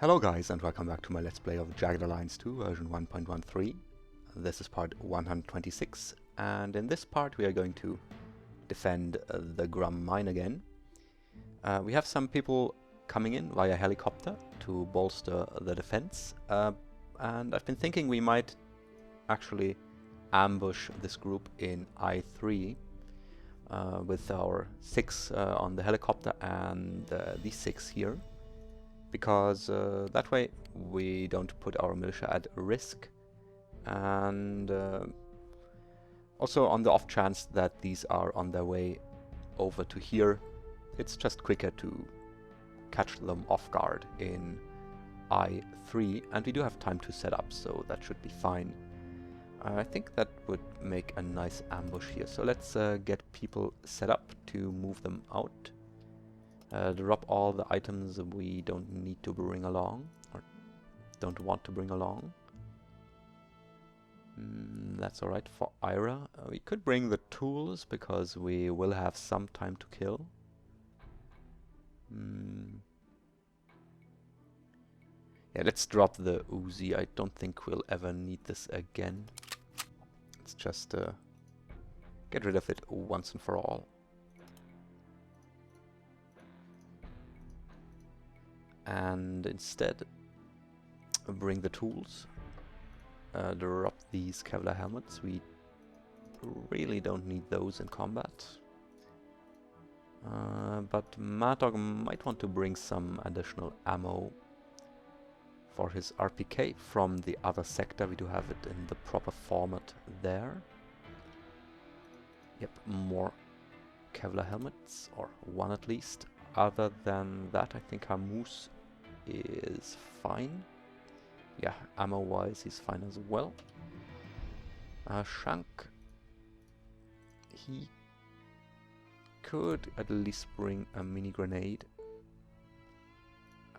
Hello guys and welcome back to my Let's Play of Jagged Alliance 2 version 1.13. This is part 126 and in this part we are going to defend the Grumm mine again. We have some people coming in via helicopter to bolster the defense and I've been thinking we might actually ambush this group in I3 with our 6 on the helicopter and these 6 here. Because that way we don't put our militia at risk, and also on the off chance that these are on their way over to here, it's just quicker to catch them off guard in I3, and we do have time to set up, so that should be fine. I think that would make a nice ambush here, so let's get people set up to move them out. Drop all the items we don't need to bring along, or don't want to bring along. That's alright for Ira. We could bring the tools, because we will have some time to kill. Yeah, let's drop the Uzi. I don't think we'll ever need this again. Let's just get rid of it once and for all. And instead bring the tools, drop these Kevlar helmets. We really don't need those in combat, but Mad Dog might want to bring some additional ammo for his RPK from the other sector. We do have it in the proper format there. Yep, more Kevlar helmets, or one at least. Other than that, I think our Moose is fine. Yeah, ammo-wise, he's fine as well. Shank, he could at least bring a mini grenade.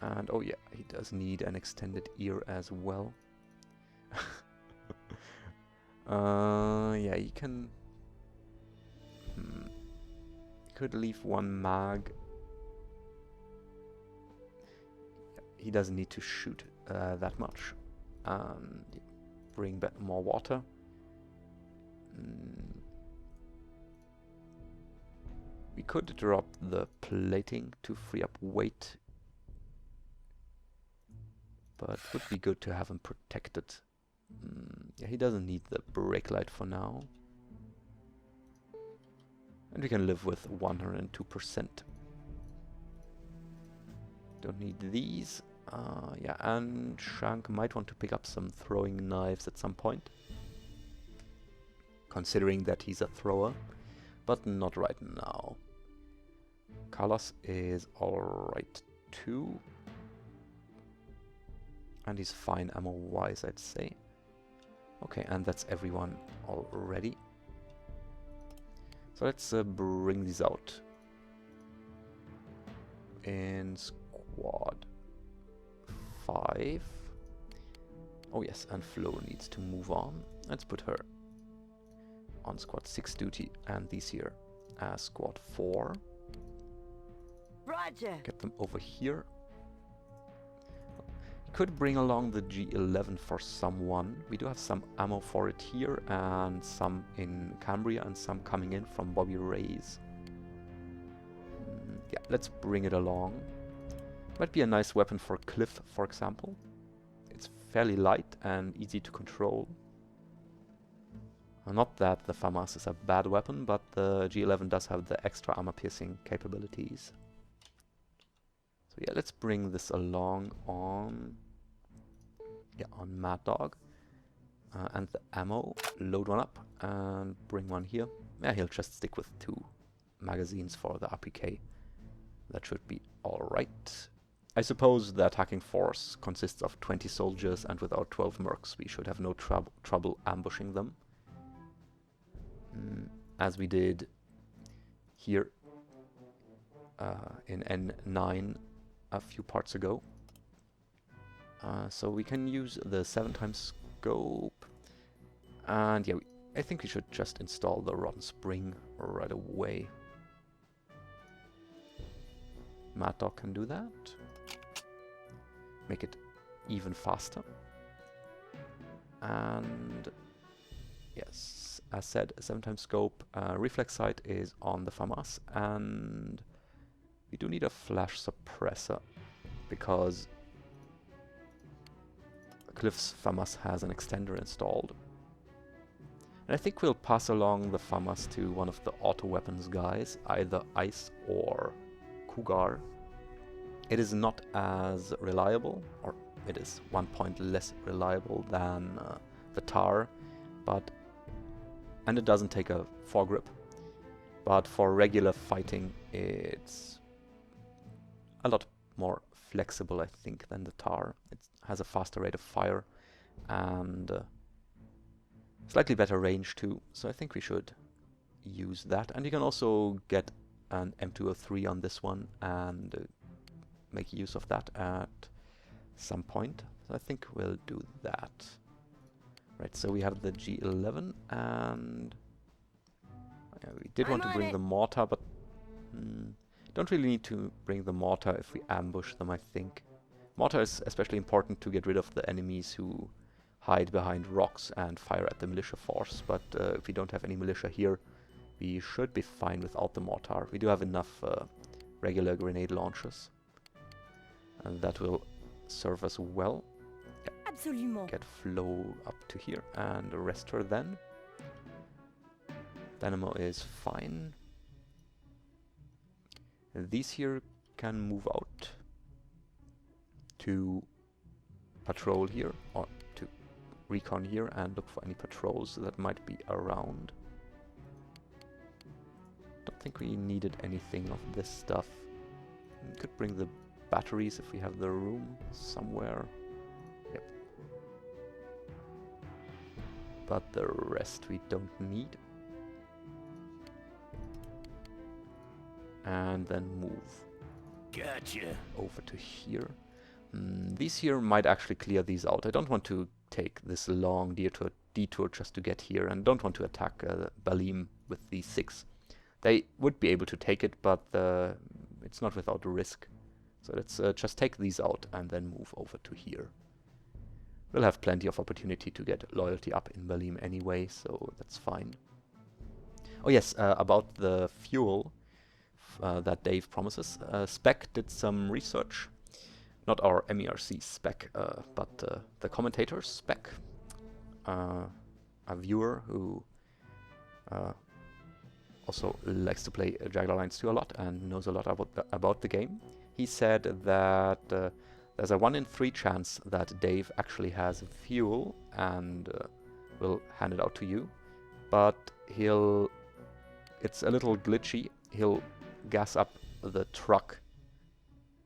And oh yeah, he does need an extended ear as well. Yeah, he can. He could leave one mag. He doesn't need to shoot that much. And bring back more water. We could drop the plating to free up weight, but it would be good to have him protected. Yeah, he doesn't need the brake light for now. And we can live with 102%. Don't need these. Yeah, and Shank might want to pick up some throwing knives at some point, considering that he's a thrower, but not right now. Carlos is alright too, and he's fine ammo-wise, I'd say. Okay, and that's everyone already. So let's bring these out in squad 5. Oh yes, and Flo needs to move on. Let's put her on squad 6 duty and these here as squad 4. Roger. Get them over here. Could bring along the G11 for someone. We do have some ammo for it here, and some in Cambria, and some coming in from Bobby Ray's. Yeah, let's bring it along. Might be a nice weapon for Cliff, for example. It's fairly light and easy to control. Not that the FAMAS is a bad weapon, but the G11 does have the extra armor-piercing capabilities. So yeah, let's bring this along on Mad Dog. And the ammo, load one up and bring one here. Yeah, he'll just stick with 2 magazines for the RPK. That should be alright. I suppose the attacking force consists of 20 soldiers, and with our 12 mercs we should have no trouble ambushing them. As we did here in N9 a few parts ago. So we can use the 7x scope. And yeah, I think we should just install the rotten spring right away. Mad Dog can do that. make it even faster. And yes, as said, 7x scope, reflex sight is on the FAMAS, and we do need a flash suppressor because Cliff's FAMAS has an extender installed. And I think we'll pass along the FAMAS to one of the auto weapons guys, either Ice or Cougar. It is not as reliable, or it is 1 point less reliable than the Tar, and it doesn't take a foregrip. But for regular fighting, it's a lot more flexible, I think, than the Tar. It has a faster rate of fire and slightly better range too, so I think we should use that. And you can also get an M203 on this one and make use of that at some point. So I think we'll do that. Right, so we have the G11, and we did want to bring the mortar, but don't really need to bring the mortar if we ambush them, I think. Mortar is especially important to get rid of the enemies who hide behind rocks and fire at the militia force, but if we don't have any militia here, we should be fine without the mortar. We do have enough regular grenade launchers, and that will serve us well. Absolument. Get Flow up to here and arrest her then. Dynamo is fine. And these here can move out to patrol here, or to recon here and look for any patrols that might be around. Don't think we needed anything of this stuff. We could bring the batteries if we have the room somewhere. Yep. But the rest we don't need. And then move over to here. These here might actually clear these out. I don't want to take this long detour just to get here, and don't want to attack Balime with these 6. They would be able to take it, but it's not without risk. So let's just take these out and then move over to here. We'll have plenty of opportunity to get loyalty up in Balime anyway, so that's fine. Oh yes, about the fuel that Dave promises. Spec did some research. Not our MERC Spec, but the commentator's Spec. A viewer who also likes to play Jagged Alliance 2 a lot and knows a lot about the game. He said that there's a 1 in 3 chance that Dave actually has fuel and will hand it out to you, but it's a little glitchy. He'll gas up the truck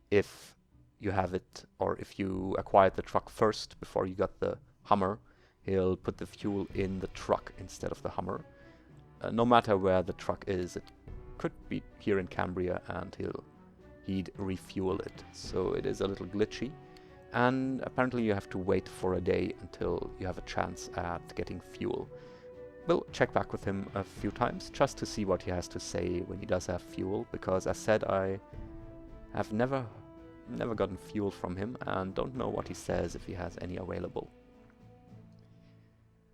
if you have it, or if you acquired the truck first before you got the Hummer. He'll put the fuel in the truck instead of the Hummer. No matter where the truck is, it could be here in Cambria, and he'd refuel it. So it is a little glitchy, and apparently you have to wait for a day until you have a chance at getting fuel. We'll check back with him a few times just to see what he has to say when he does have fuel, because as said, I have never gotten fuel from him and don't know what he says if he has any available.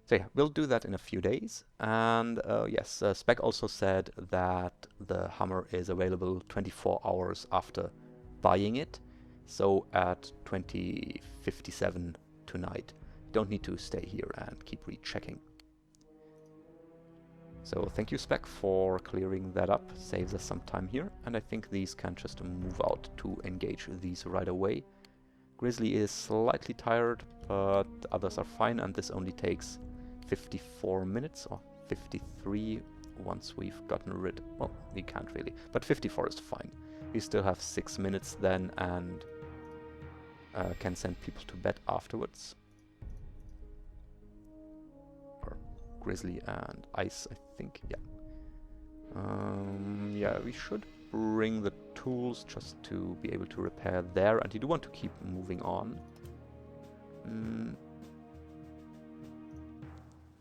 So yeah, we'll do that in a few days. And yes, Spec also said that the Hummer is available 24 hours after buying it, so at 20:57 tonight. You don't need to stay here and keep rechecking. So thank you, Spec, for clearing that up. Saves us some time here, and I think these can just move out to engage these right away. Grizzly is slightly tired, but others are fine, and this only takes 54 minutes, or 53 once we've gotten rid... well, we can't really, but 54 is fine. We still have 6 minutes then, and can send people to bed afterwards. Grizzly and Ice, I think, yeah. Yeah, we should bring the tools just to be able to repair there, and you do want to keep moving on. I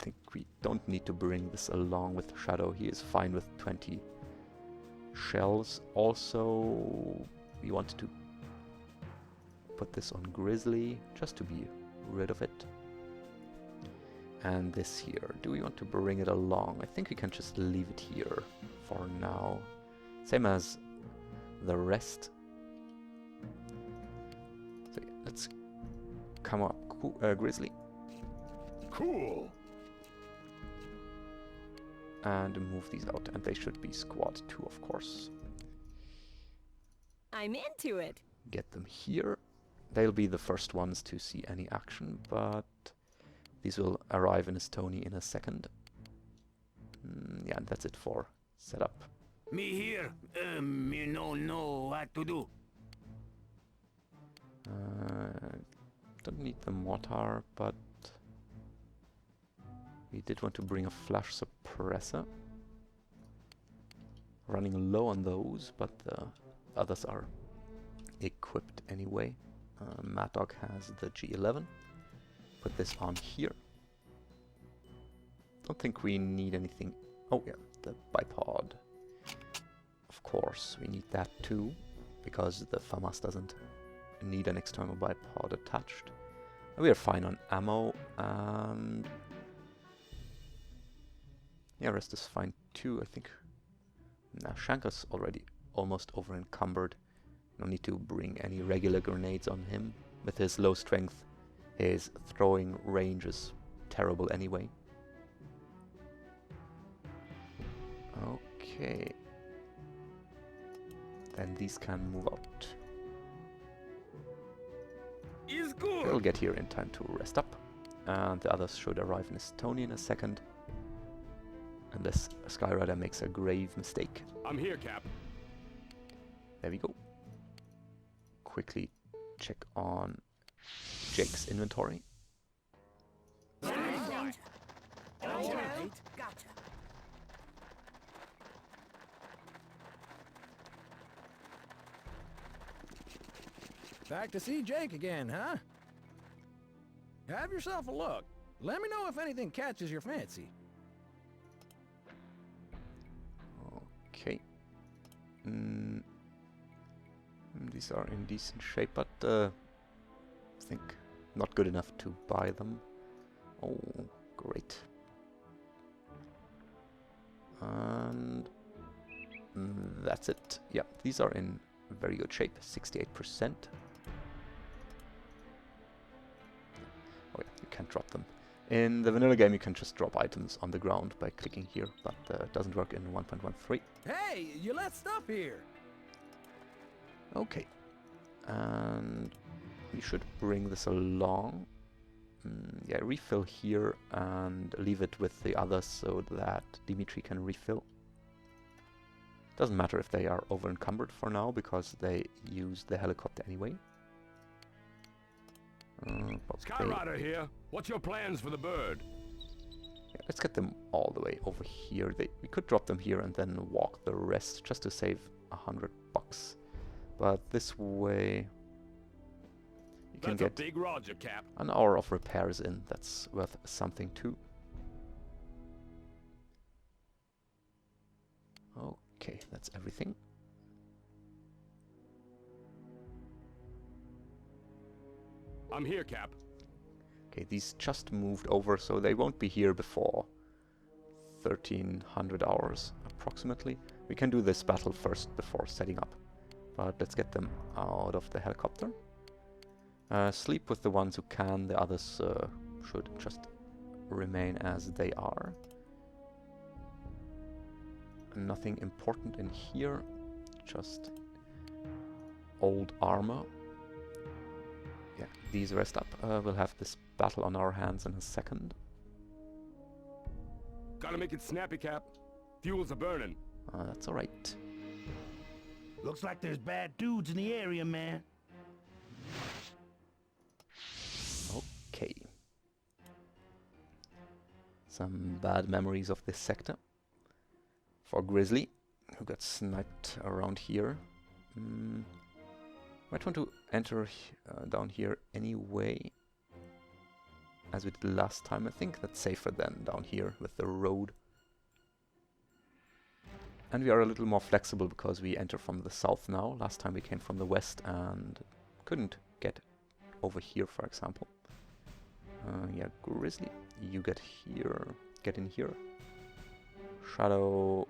think we don't need to bring this along with Shadow. He is fine with 20 shells. Also, we want to put this on Grizzly, just to be rid of it. And this here, do we want to bring it along? I think we can just leave it here for now. Same as the rest. So yeah, let's come up, Grizzly. Cool. And move these out, and they should be squad 2, of course. I'm into it. Get them here. They'll be the first ones to see any action, but these will arrive in Estonia in a second. Yeah, and that's it for setup. Me here. Me no know what to do. Don't need the mortar, but we did want to bring a flash suppressor. Running low on those, but the others are equipped anyway. Mad Dog has the G11. Put this on here. Don't think we need anything. Oh yeah, the bipod. Of course, we need that too, because the FAMAS doesn't need an external bipod attached. We are fine on ammo, and yeah, rest is fine too, I think. Now Shanka's already almost over encumbered. No need to bring any regular grenades on him. With his low strength, his throwing range is terrible anyway. Okay. Then these can move out. Is good. They'll get here in time to rest up. And the others should arrive in Estonia in a second. Unless Skyrider makes a grave mistake. I'm here, Cap. There we go. Quickly check on Jake's inventory. Gotcha. Back to see Jake again, huh? Have yourself a look. Let me know if anything catches your fancy. Okay. These are in decent shape, but I think not good enough to buy them. Oh, great. And that's it. Yeah, these are in very good shape, 68%. Oh yeah, you can't drop them. In the vanilla game you can just drop items on the ground by clicking here, but it doesn't work in 1.13. Hey, you left stuff here. Okay. And we should bring this along. Yeah, refill here and leave it with the others so that Dimitri can refill. Doesn't matter if they are over encumbered for now because they use the helicopter anyway. Skyrider here. What's your plans for the bird? Yeah, let's get them all the way over here. We could drop them here and then walk the rest just to save $100. But this way you can get a big Roger, Cap. an hour of repairs in. That's worth something too. Okay, that's everything. I'm here, Cap. Okay, these just moved over, so they won't be here before 1300 hours approximately. We can do this battle first before setting up, but let's get them out of the helicopter. Sleep with the ones who can, the others should just remain as they are. Nothing important in here, just old armor. Yeah, these rest up. We'll have this battle on our hands in a second. Gotta make it snappy, Cap. Fuels are burning. That's alright. Looks like there's bad dudes in the area, man. Okay. Some bad memories of this sector. For Grizzly, who got sniped around here. Might want to enter down here anyway, as we did last time. I think that's safer than down here with the road. And we are a little more flexible because we enter from the south now. Last time we came from the west and couldn't get over here, for example. Yeah, Grizzly, you get here, get in here. Shadow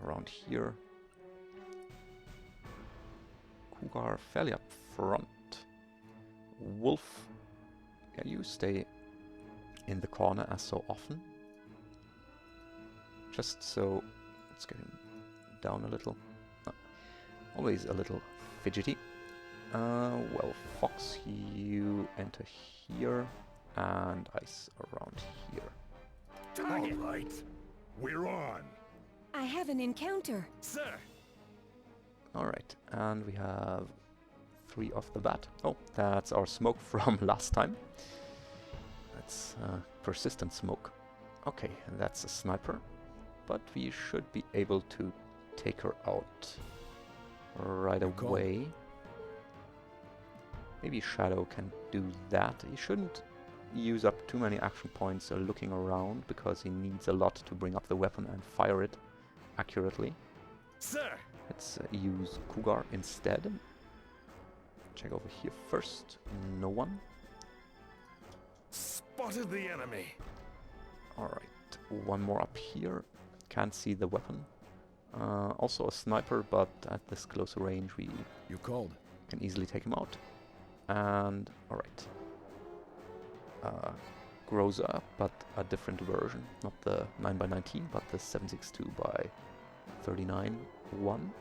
around here. Cougar fairly up front. Wolf, yeah, you stay in the corner as so often. Just so, let's get him down a little. Always a little fidgety. Well, Fox, you enter here, and Ice around here. All right, we're on. I have an encounter. Sir! Alright, and we have 3 off the bat. Oh, that's our smoke from last time. That's persistent smoke. Okay, that's a sniper, but we should be able to take her out right away. Maybe Shadow can do that. He shouldn't use up too many action points looking around, because he needs a lot to bring up the weapon and fire it accurately. Sir! Let's use Cougar instead. Check over here first. No one. Spotted the enemy. Alright, one more up here. Can't see the weapon. Also a sniper, but at this closer range we You called. can easily take him out. And alright. Groza, but a different version. Not the 9x19, but the 762x39 one.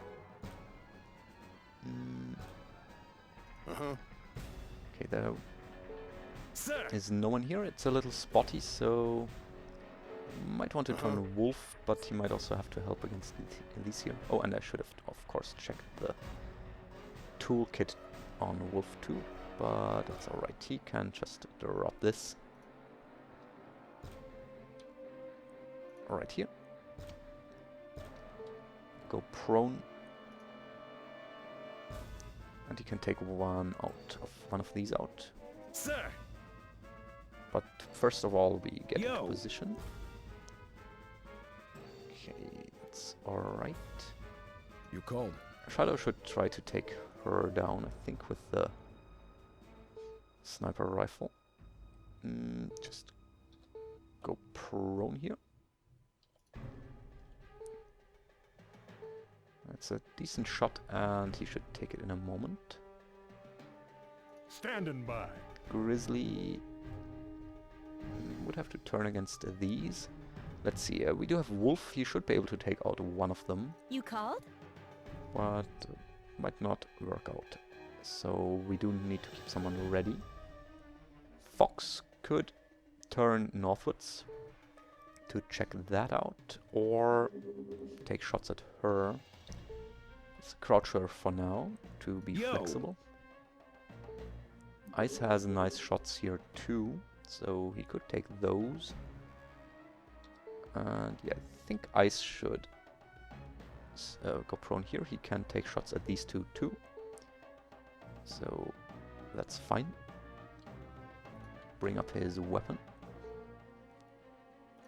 Okay, there Sir! is no one here. It's a little spotty, so might want to turn Wolf, but he might also have to help against these here. Oh, and I should have, of course, checked the toolkit on Wolf too, but that's alright. He can just drop this. Right here. Go prone. And you can take one of these out. Sir! But first of all, we get Yo. into position. Okay, that's alright. You called. Shadow should try to take her down, I think, with the sniper rifle. Just go prone here. That's a decent shot, and he should take it in a moment. Standing by. Grizzly would have to turn against these. Let's see, we do have Wolf. He should be able to take out one of them, You called? but might not work out. So we do need to keep someone ready. Fox could turn northwards to check that out, or take shots at her. Let's crouch her for now to be flexible. Ice has nice shots here too, so he could take those. And yeah, I think Ice should go prone here. He can take shots at these two too, so that's fine. Bring up his weapon.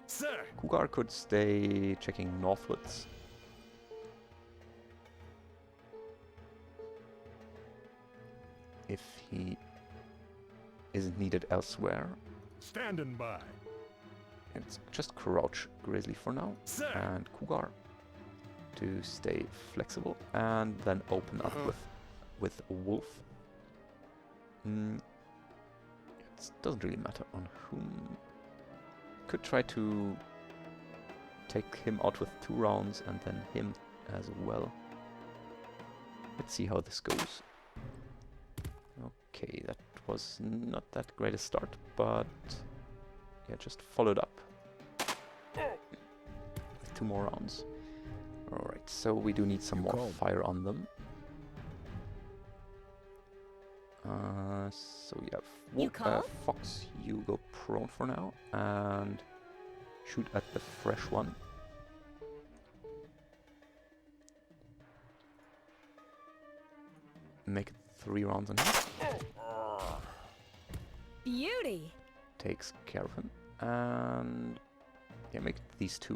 Sir! Cougar could stay checking northwards. If he isn't needed elsewhere. Standing by. It's just crouch Grizzly for now. Sir! And Cougar to stay flexible, and then open up with Wolf. It doesn't really matter on whom. Could try to take him out with 2 rounds and then him as well. Let's see how this goes. Okay, that was not that great a start, but yeah, just followed up with 2 more rounds. Alright, so we do need some more fire on them. So yeah, Fox, you go prone for now and shoot at the fresh one. Make it 3 rounds on him. Beauty. Takes care of him, and yeah, make these 2.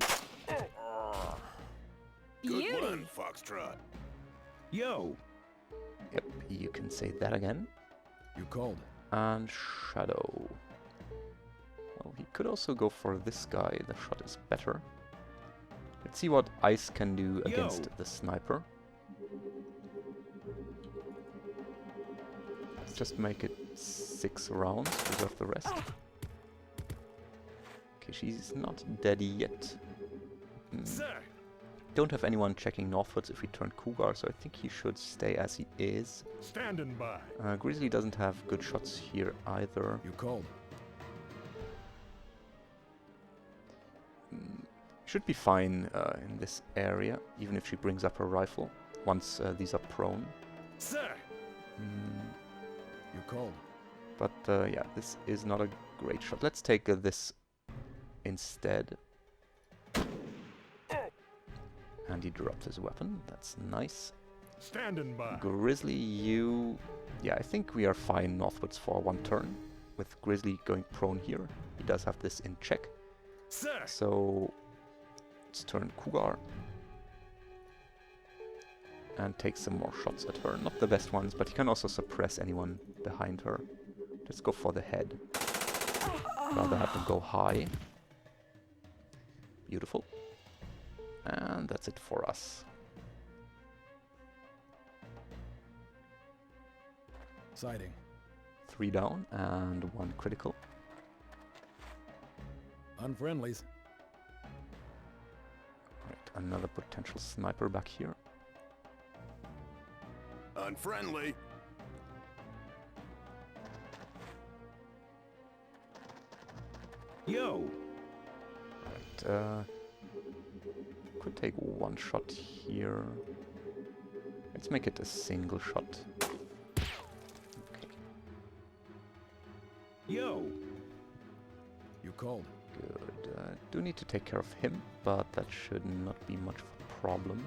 Beauty. Good one, Foxtrot. Yo. Yep, you can say that again. You called. And Shadow. Well, he could also go for this guy. The shot is better. Let's see what Ice can do against the sniper. Let's just make it 6 rounds, reserve the rest. Okay, she's not dead yet. Sir! Don't have anyone checking northwards if we turn Cougar, so I think he should stay as he is. Standing by. Grizzly doesn't have good shots here either. You called. Should be fine in this area, even if she brings up her rifle, once these are prone. Sir! You called. But yeah, this is not a great shot. Let's take this instead. And he drops his weapon. That's nice. Standing by. Grizzly, you... Yeah, I think we are fine northwards for 1 turn. With Grizzly going prone here. He does have this in check. Sir! So... let's turn Cougar. And take some more shots at her. Not the best ones, but he can also suppress anyone behind her. Just go for the head. Rather have them go high. Beautiful. And that's it for us. Sighting. 3 down and 1 critical. Unfriendlies. Right, another potential sniper back here. Unfriendly. Yo! Right, could take 1 shot here. Let's make it a single shot. Okay, Yo! You called. good. Do need to take care of him, but that should not be much of a problem.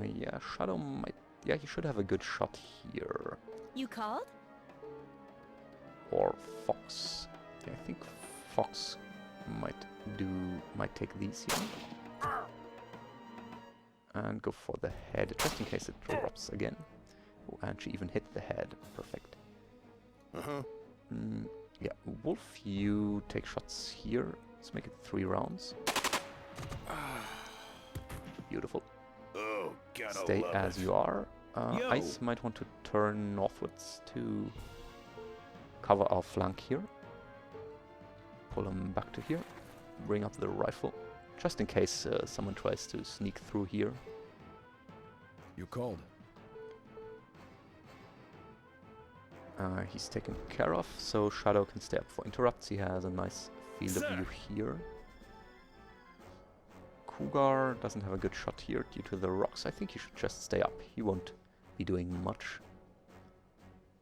Yeah, Shadow might... Yeah, he should have a good shot here. You called? Or Fox. Yeah, I think Fox might take these here. And go for the head, just in case it drops again. Oh, and she even hit the head. Perfect. Uh-huh. Yeah, Wolf, you take shots here. Let's make it 3 rounds. Beautiful. Oh, God, Stay as you are. Yo. Ice might want to turn northwards to cover our flank here. Pull him back to here. Bring up the rifle. Just in case someone tries to sneak through here. You called. He's taken care of, so Shadow can stay up for interrupts. He has a nice field of view here. Cougar doesn't have a good shot here due to the rocks. I think he should just stay up. He won't be doing much.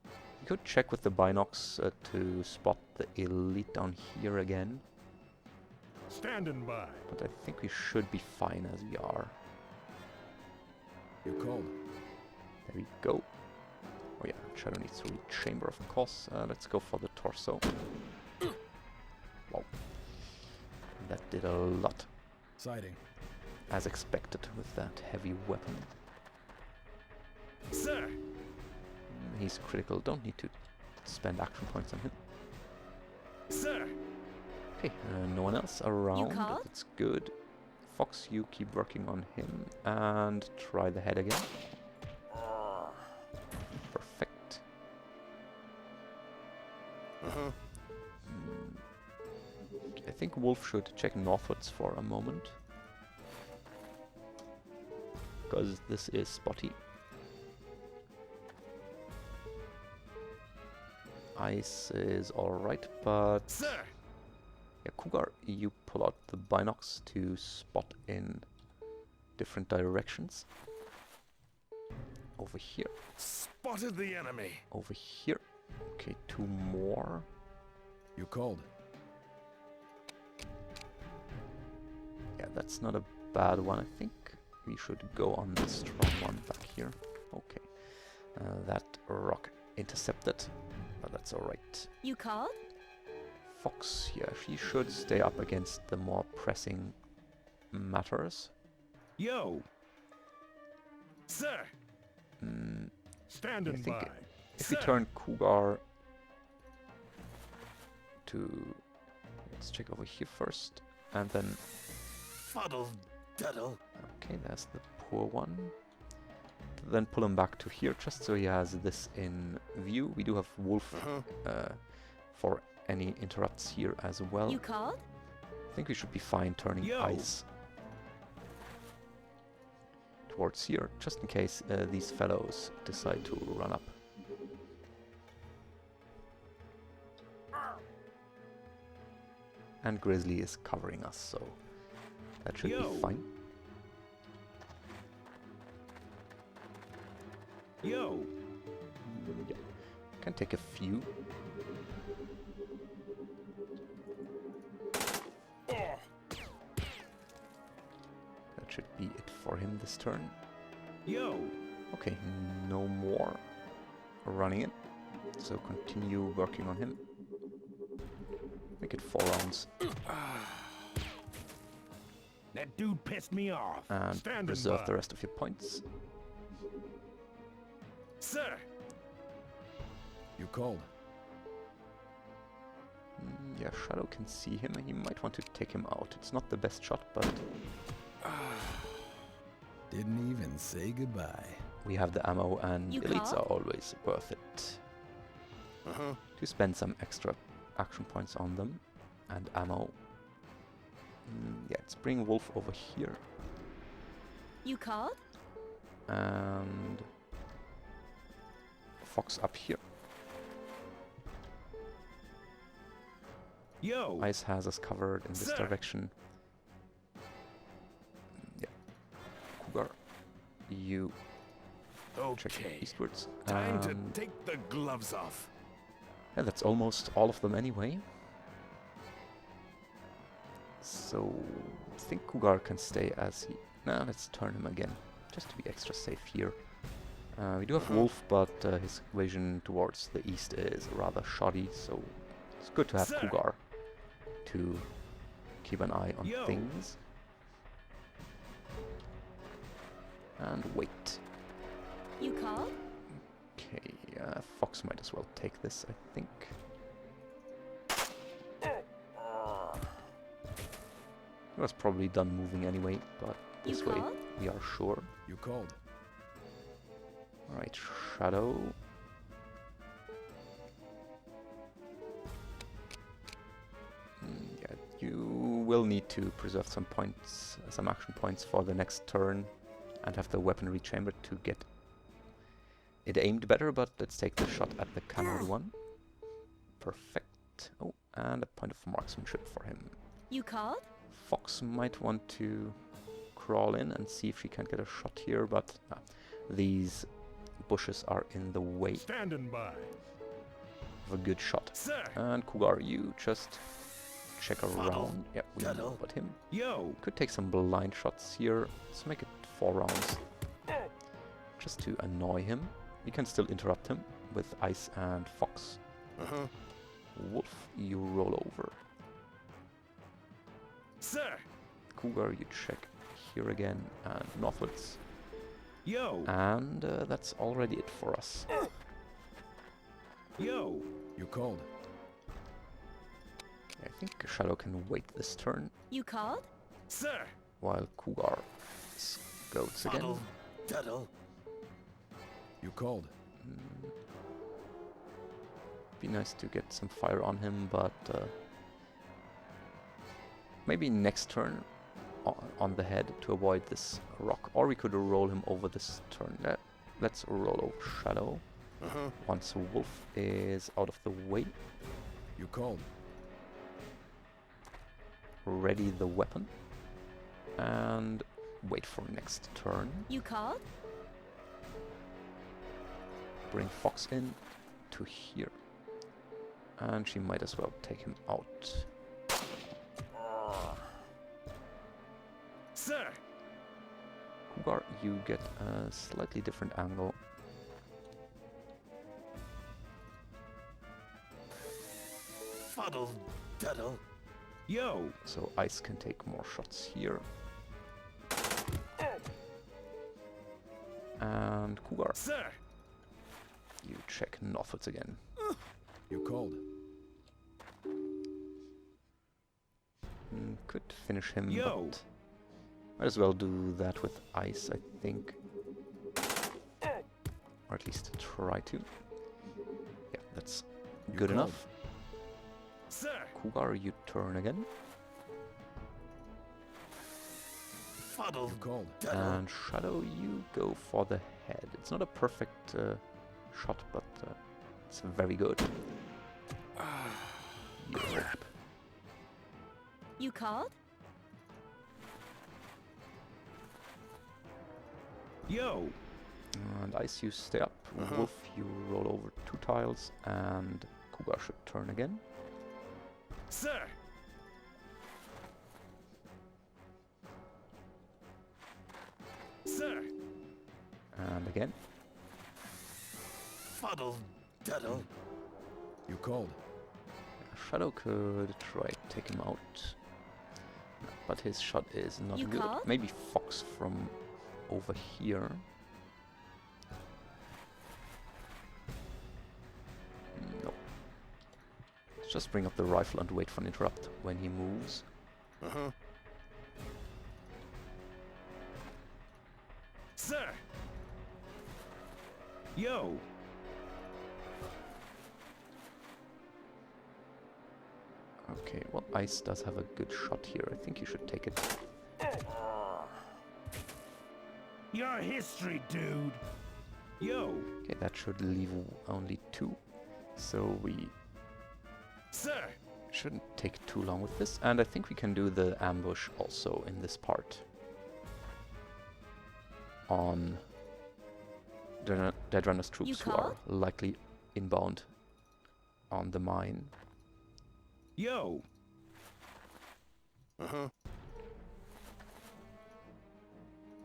You could check with the binocs to spot the elite down here again. Standing by. But I think we should be fine as we are. You called. There we go. Oh yeah, Shadow needs to reach chamber, of course. Let's go for the torso. Wow. That did a lot. Sighting. As expected with that heavy weapon. Sir! He's critical, don't need to spend action points on him. Sir! Okay, no one else around. called? That's good. Fox, you keep working on him and try the head again. Perfect. Uh-huh. I think Wolf should check northwards for a moment. Because this is spotty. Ice is alright, but... Sir! Yeah, Cougar, you pull out the binocs to spot in different directions. Over here. Spotted the enemy. Over here. Okay, 2 more. You called. Yeah, that's not a bad one. I think we should go on the strong one back here. Okay. That rock intercepted, but that's alright. You called? Fox, yeah, she should stay up against the more pressing matters. Yo! Sir! I Standing think by. If we turn Cougar to... Let's check over here first, and then... Fuddle duddle. Okay, there's the poor one. Then pull him back to here, just so he has this in view. We do have Wolf for any interrupts here as well. You called? I think we should be fine turning Yo. Ice towards here, just in case these fellows decide to run up. And Grizzly is covering us, so that should Yo. be fine. Yo. Yeah. Can take a few. That should be it for him this turn. Yo. Okay, no more running it. So continue working on him. Make it 4 rounds. That dude pissed me off. And Standing preserve by. the rest of your points. Sir. You called. Yeah, Shadow can see him. He might want to take him out. It's not the best shot, but Didn't even say goodbye. we have the ammo, and You elites called? are always worth it. To spend some extra action points on them and ammo. Yeah, let's bring Wolf over here You called? and Fox up here. Yo. Ice has us covered in this Sir. direction. Yeah. Cougar, you check Okay. eastwards. Time to and take the gloves off. yeah, that's almost all of them anyway. So I think Cougar can stay as he... Nah, let's turn him again, just to be extra safe here. We do have Wolf, but his vision towards the east is rather shoddy, so it's good to have Sir. Cougar to keep an eye on Yo. things. And wait. You called? Okay, Fox might as well take this, I think. He was probably done moving anyway, but You this way called? we are sure. You called. Alright, Shadow. Yeah, you will need to preserve some points, some action points for the next turn, and have the weaponry chamber to get it aimed better, but let's take the shot at the cannon one. Perfect. Oh, and a point of marksmanship for him. You called? Fox might want to crawl in and see if she can get a shot here, but these bushes are in the way Standing by. of a good shot. Sir. And Cougar, you just check around. Yeah, we know Tunnel. about him. Yo. Could take some blind shots here. Let's make it 4 rounds. Just to annoy him. You can still interrupt him with Ice and Fox. Wolf, you roll over. Sir. Cougar, you check here again and northwards. Yo. And that's already it for us. Yo. You called. I think Shadow can wait this turn, You called? Sir. while Cougar scouts again. Fuddle duddle. You called. Be nice to get some fire on him, but maybe next turn on the head to avoid this rock. Or we could roll him over this turn. Let's roll over Shadow. Once Wolf is out of the way, You called. ready the weapon, and wait for next turn. You called? Bring Fox in to here. And she might as well take him out. Sir. Cougar, you get a slightly different angle. Fuddle duddle. Yo. So Ice can take more shots here. And Cougar, Sir. you check northwards again. You cold. Could finish him, Yo. but might as well do that with ice, I think. Or at least try to. Yeah, that's good cold. enough. Sir. Cougar, you turn again. Fuddle. You cold. And Shadow, you go for the head. It's not a perfect shot, but it's very good. Yep. You called? Yo. And Ice, you stay up. Wolf, you roll over 2 tiles, and Cougar should turn again. Sir. Sir. And again. Fuddle. Duddle. You cold. Shadow could try to take him out, but his shot is not You good. called? Maybe Fox from over here. No. Let's just bring up the rifle and wait for an interrupt when he moves. Sir. Yo. Okay, well, Ice does have a good shot here. I think you should take it. Your history, dude. Yo. Okay, that should leave only 2. So we Sir. shouldn't take too long with this. And I think we can do the ambush also in this part. On Dead Runner's troops who are called? likely inbound on the mine. Yo.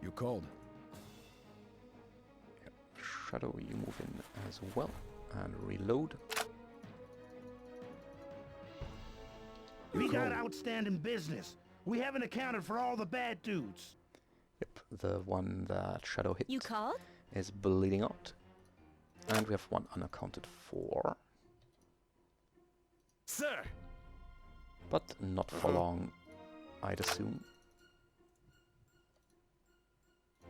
You cold. Shadow, you move in as well. And reload. We got outstanding business. We haven't accounted for all the bad dudes. Yep, the one that Shadow hit You called? is bleeding out. And we have 1 unaccounted for. Sir. But not for long, I'd assume.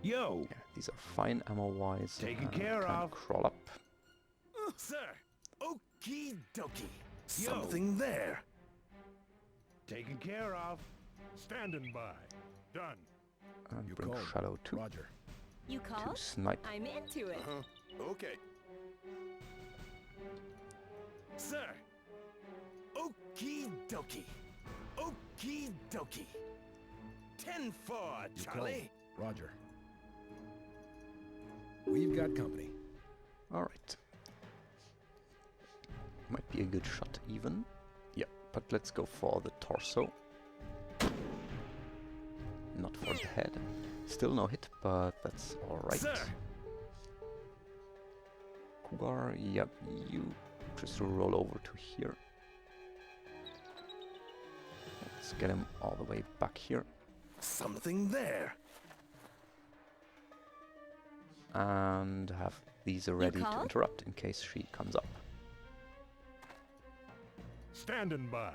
Yo. Yeah, these are fine ammo-wise. Taken and care can of. Crawl up. Sir. Okie dokie. Yo. Something there. Taken care of. Standing by. Done. And You bring cold. Shadow to Roger. You called? snipe. I'm into it. Okay. Sir. Okie dokie. Okie dokie. 10-4, You cold. Charlie. Roger. We've got company. Alright. Might be a good shot even. Yeah, but let's go for the torso. Not for the head. Still no hit, but that's alright. Sir. Cougar, yep, you just roll over to here. Let's get him all the way back here. Something there. And have these ready to called? interrupt in case she comes up. Standing by.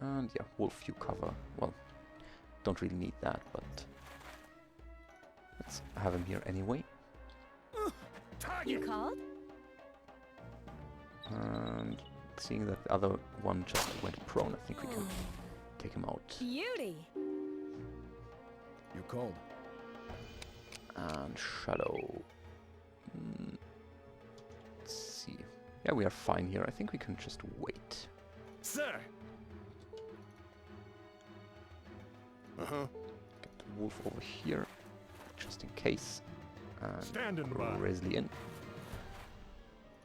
And yeah, Wolf, you cover. Well, don't really need that, but let's have him here anyway. You called? And seeing that the other one just went prone, I think we can take him out. Beauty. You cold. And Shadow. Let's see. Yeah, we are fine here. I think we can just wait. Sir. Get the Wolf over here, just in case. And Standing by. Grizzly in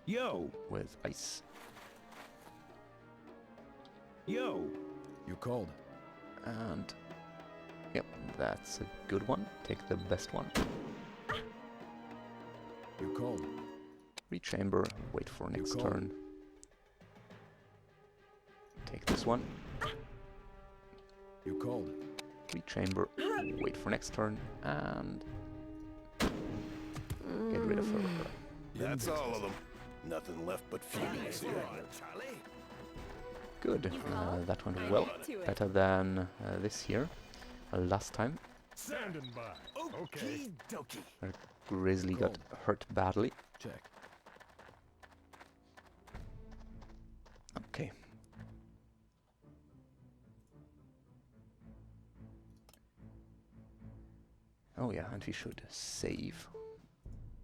Yo. with Ice. Yo. You cold. And yep, that's a good one. Take the best one. You cold. Rechamber, wait for next call. turn. Take this one. You cold. Rechamber, wait for next turn, and rid of her. That's all of them. Nothing left but fumes here. Charlie. Good. You called? That went I'm well. into it. Better than this here. Last time, Standing by. Okay. Dokie. Grizzly got hurt badly. Check. Okay. Oh yeah, and we should save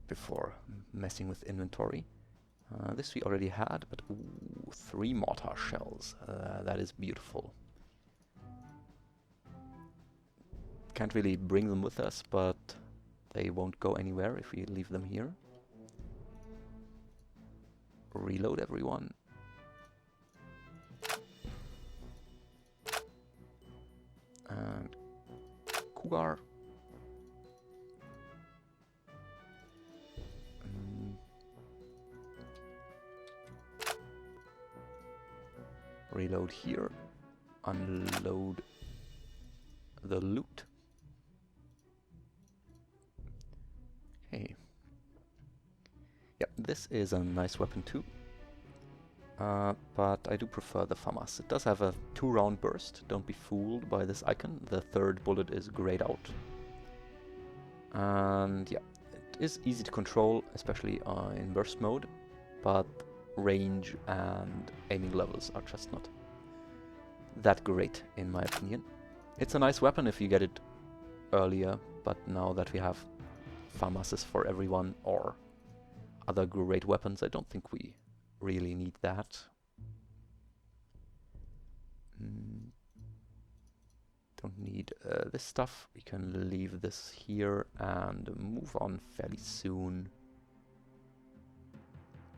before messing with inventory. This we already had, but ooh, 3 mortar shells. That is beautiful. Can't really bring them with us, but they won't go anywhere if we leave them here. Reload everyone. And Cougar. Reload here. Unload the loot. Okay. Yep, this is a nice weapon too. But I do prefer the FAMAS. It does have a 2-round burst. Don't be fooled by this icon. The 3rd bullet is grayed out. And yeah, it is easy to control, especially in burst mode. But range and aiming levels are just not that great, in my opinion. It's a nice weapon if you get it earlier, but now that we have FAMASes for everyone or other great weapons, I don't think we really need that. Don't need this stuff. We can leave this here and move on fairly soon.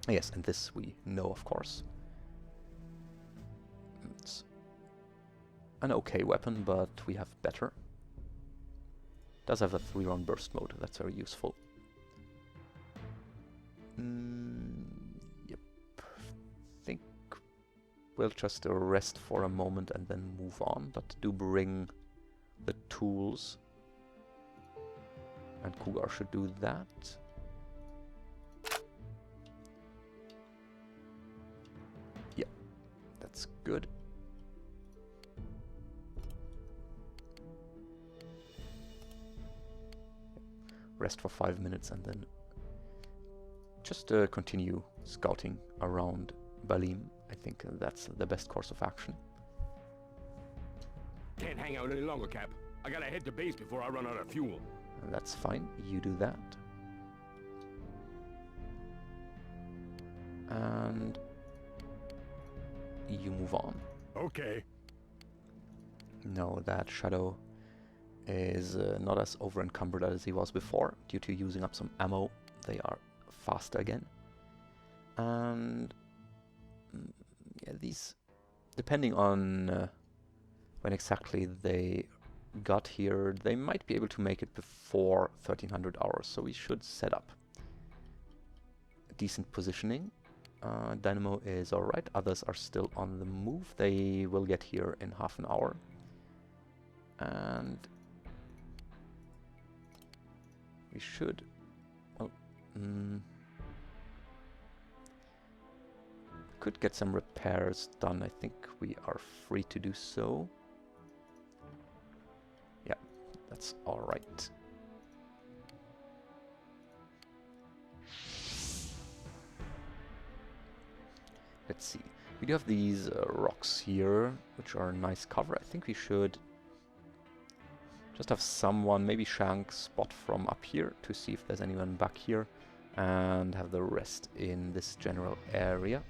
Yes, and this we know, of course. It's an okay weapon, but we have better. Does have a 3-round burst mode. That's very useful. Yep. Think we'll just rest for a moment and then move on. But do bring the tools, and Cougar should do that. Yeah, that's good. Rest for 5 minutes and then just continue scouting around Balime. I think that's the best course of action. Can't hang out any longer, Cap. I gotta head to base before I run out of fuel. That's fine, you do that. And you move on. Okay. No, that Shadow is not as over-encumbered as he was before. Due to using up some ammo, they are faster again. And yeah, these, depending on when exactly they got here, they might be able to make it before 1300 hours, so we should set up decent positioning. Dynamo is alright, others are still on the move. They will get here in half an hour. And we should, well, could get some repairs done. I think we are free to do so. Yeah, that's alright. Let's see. We do have these rocks here, which are a nice cover. I think we should just have someone, maybe Shank, spot from up here to see if there's anyone back here, and have the rest in this general area,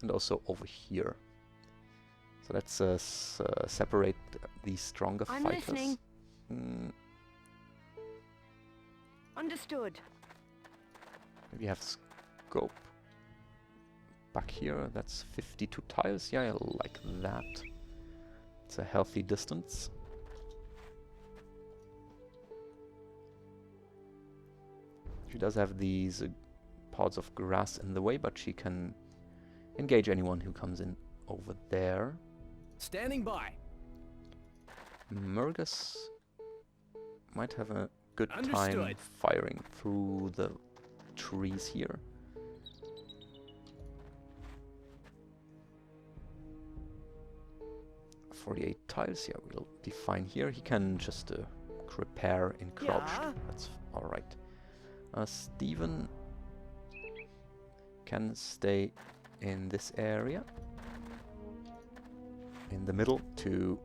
and also over here. So let's separate these stronger I'm fighters. listening. Understood. Maybe have scope back here. That's 52 tiles. Yeah, I like that. It's a healthy distance. She does have these pods of grass in the way, but she can engage anyone who comes in over there. Standing by. Murgus might have a good time Understood. firing through the trees here. .48 tiles, yeah, we'll be fine here. He can just repair in crouched. Yeah. That's alright. Steven can stay in this area, in the middle, to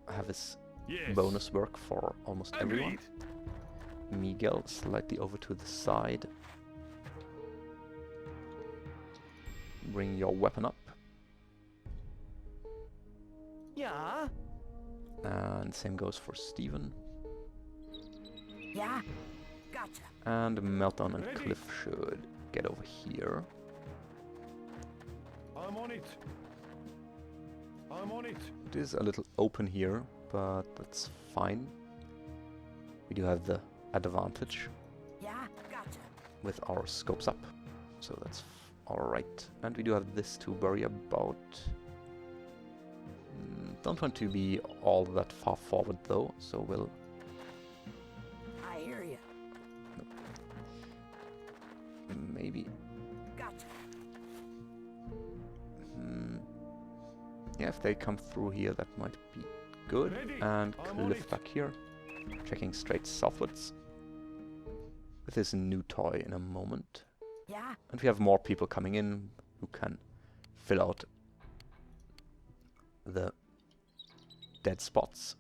have his Yes. bonus work for almost everyone. Agreed. Miguel slightly over to the side. Bring your weapon up. Yeah. And same goes for Steven. Yeah? Gotcha. And Meltdown and Ready. Cliff should get over here. I'm on it. I'm on it. It is a little open here, but that's fine. We do have the advantage Yeah? Gotcha. with our scopes up, so that's alright. And we do have this to worry about. Don't want to be all that far forward though, so we'll... I hear you. maybe... Gotcha. yeah, if they come through here, that might be good. Ready. And I'm on Cliff it. back here, checking straight southwards with his new toy in a moment. Yeah? And we have more people coming in who can fill out the dead spots.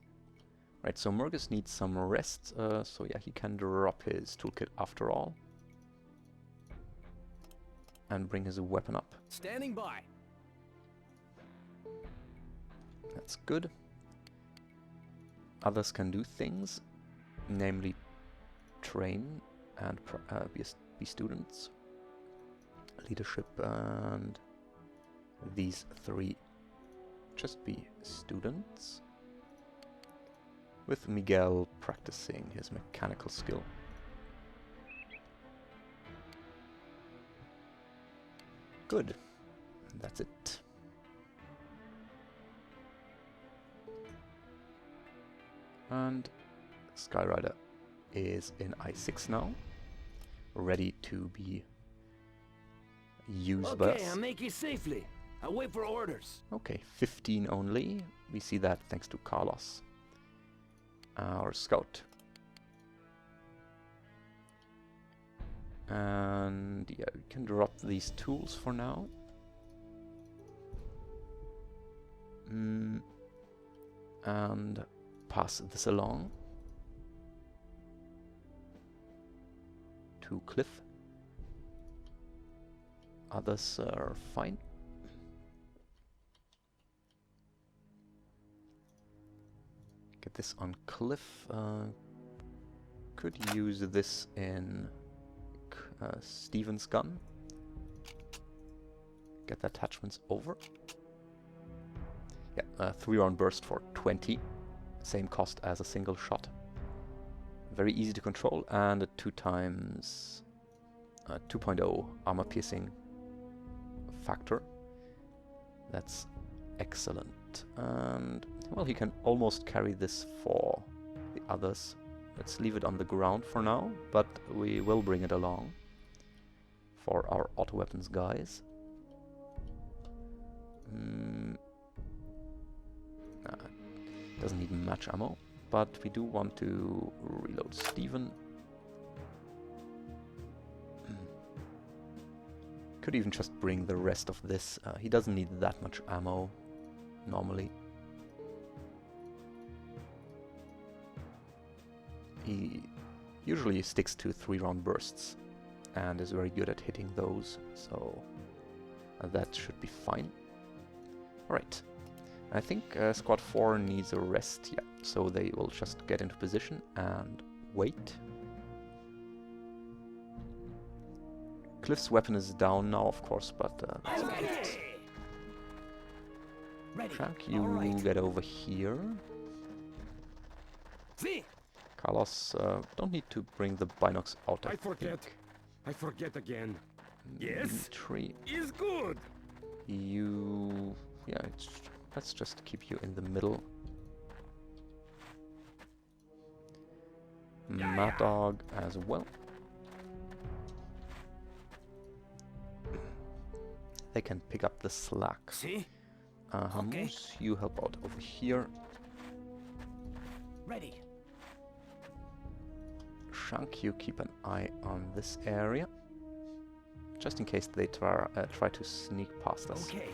Right, so Murgus needs some rest, so yeah, he can drop his toolkit after all. And bring his weapon up. Standing by. That's good. Others can do things, namely train and be students. Leadership and these three just be students. With Miguel practicing his mechanical skill. Good. That's it. And Skyrider is in I6 now, ready to be used by Okay, us. I'll make it safely. I'll wait for orders. Okay, 15 only. We see that thanks to Carlos, our scout. And yeah, we can drop these tools for now. And pass this along to Cliff. Others are fine. Get this on Cliff. Could use this in Steven's gun. Get the attachments over. Yeah, 3-round burst for 20. Same cost as a single shot. Very easy to control, and a 2 times 2.0 armor piercing factor. That's excellent. And well, he can almost carry this for the others. Let's leave it on the ground for now, but we will bring it along for our auto weapons guys. Doesn't need much ammo, but we do want to reload Steven. Could even just bring the rest of this. He doesn't need that much ammo normally. He usually sticks to 3-round bursts and is very good at hitting those, so that should be fine. Alright, I think Squad 4 needs a rest, yeah, so they will just get into position and wait. Cliff's weapon is down now, of course, but that's okay. Ready. Jack, you Alright. get over here. See? Carlos, don't need to bring the binocs out, I forget. think. I forget again. Yes? Dimitri, Is good. you... yeah, let's just keep you in the middle. Mad Dog as well. They can pick up the slack. See? Hamus, you help out over here. Ready. Shank, you keep an eye on this area, just in case they try to sneak past us. Okay.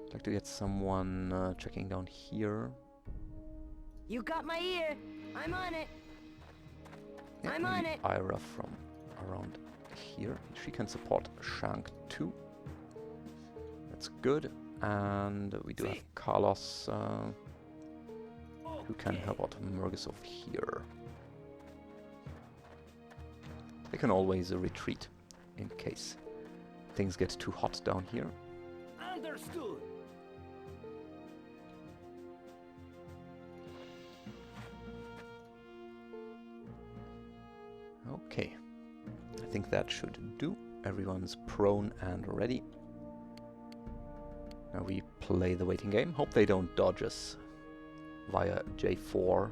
I'd like to get someone checking down here. You got my ear. I'm on it. Yeah, I'm on maybe it. Ira from around here. She can support Shank too. That's good. And we do have Carlos, who can help out Murgus over here. They can always retreat in case things get too hot down here. Understood. Okay, I think that should do. Everyone's prone and ready. Now we play the waiting game. Hope they don't dodge us via J4,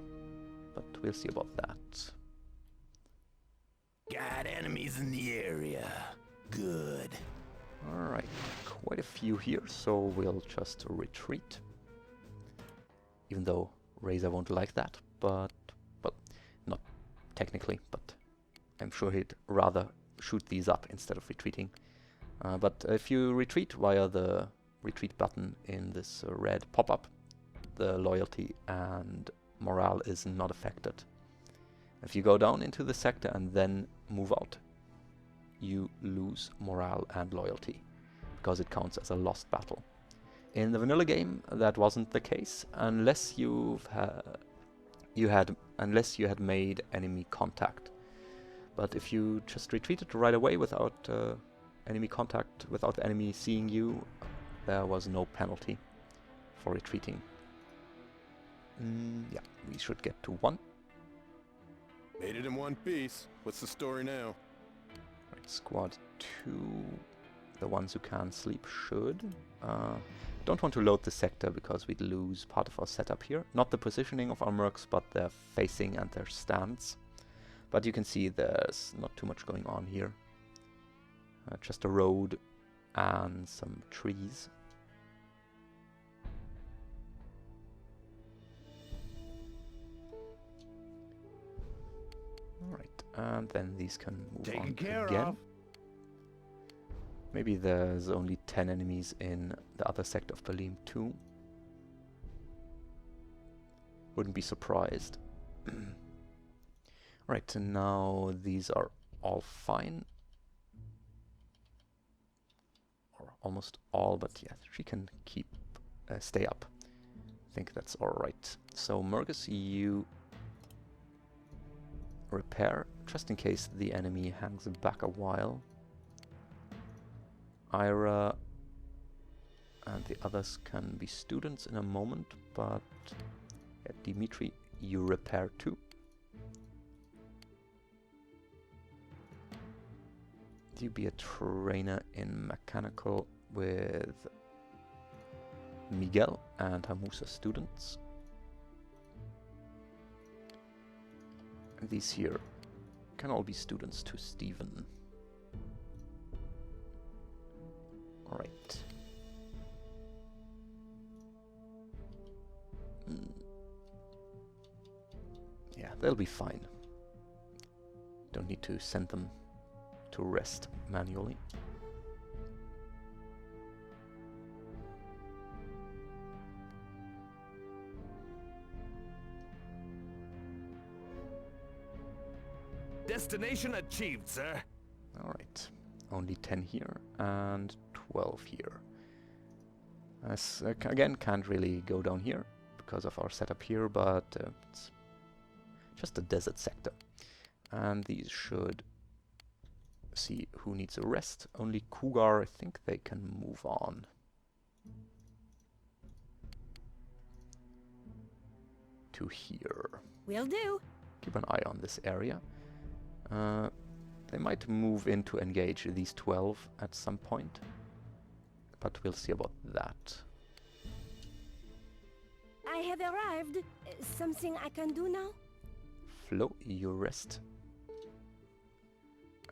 but we'll see about that. Got enemies in the area. Good. Alright, quite a few here, so we'll just retreat. Even though Razor won't like that, but, well, not technically, but I'm sure he'd rather shoot these up instead of retreating. But if you retreat via the retreat button in this red pop-up, the loyalty and morale is not affected. If you go down into the sector and then move out, you lose morale and loyalty, because it counts as a lost battle. In the vanilla game, that wasn't the case, unless you had made enemy contact. But if you just retreated right away without enemy contact, without the enemy seeing you, there was no penalty for retreating. Yeah, we should get to 1. Made it in one piece. What's the story now? Right, squad 2, the ones who can't sleep should. Don't want to load the sector because we'd lose part of our setup here. Not the positioning of our mercs, but their facing and their stance. But you can see there's not too much going on here. Just a road and some trees. Alright, and then these can move Taken on care again. of. Maybe there's only 10 enemies in the other sector of Balime too. Wouldn't be surprised. Right, and now these are all fine. Or almost all, but yeah, she can stay up. I think that's alright. So Murgus, you repair, just in case the enemy hangs back a while. Ira and the others can be students in a moment, but yeah, Dimitri, you repair too. You be a trainer in mechanical with Miguel and Hamusa students. And these here can all be students to Stephen. Alright. Yeah, they'll be fine. Don't need to send them to rest manually. Destination achieved, sir. Alright, only 10 here and 12 here. As again, can't really go down here because of our setup here, but it's just a desert sector. And these should see who needs a rest. Only Cougar, I think they can move on. To here. Will do. Keep an eye on this area. They might move in to engage these 12 at some point, but we'll see about that. I have arrived. Something I can do now? Flo, you rest.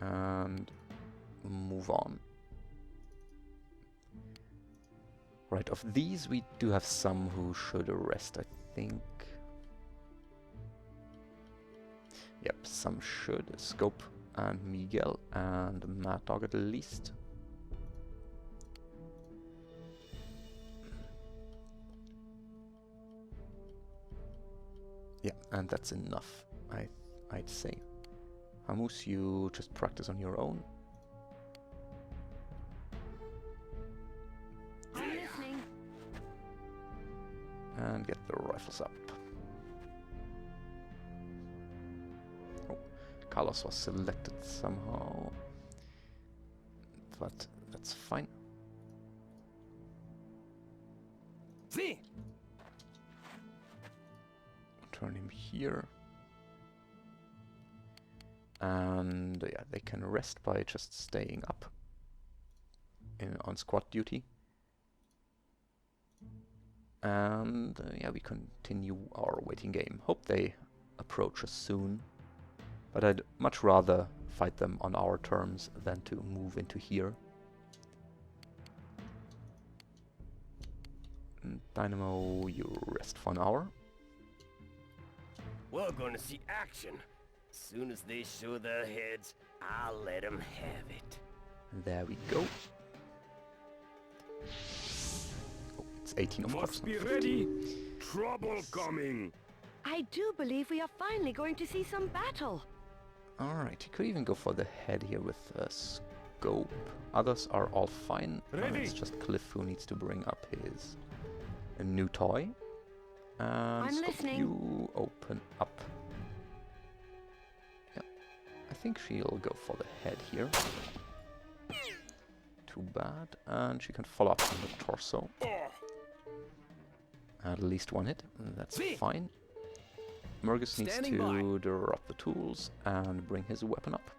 And move on. Right, of these we do have some who should rest, I think. Yep, some should. Scope and Miguel and Mad Dog at least. Yeah, and that's enough, I'd say. Hamus, you just practice on your own. I'm listening. And get the rifles up. Oh, Carlos was selected somehow. But that's fine. See? Turn him here. And yeah, they can rest by just staying up on squad duty. And yeah, we continue our waiting game. Hope they approach us soon. But I'd much rather fight them on our terms than to move into here. Dynamo, you rest for an hour. We're gonna see action. As soon as they show their heads, I'll let them have it. There we go. Oh, it's 18 of course. Must be ready. Trouble coming. I do believe we are finally going to see some battle. Alright, you could even go for the head here with a scope. Others are all fine. It's just Cliff who needs to bring up his new toy. And I'm Scope, listening. you open up. Yeah, I think she'll go for the head here. Too bad. And she can follow up on the torso. At least one hit. That's fine. Murgus needs Standing to drop the tools and bring his weapon up.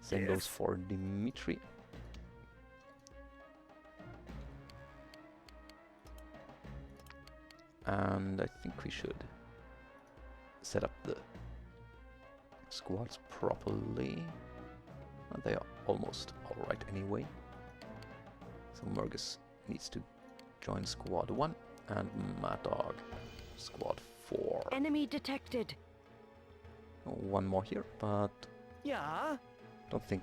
Same goes for Dimitri. And I think we should set up the squads properly. They are almost alright anyway. So Murgus needs to join squad 1 and Mad Dog squad 4. Enemy detected. One more here, but Yeah. don't think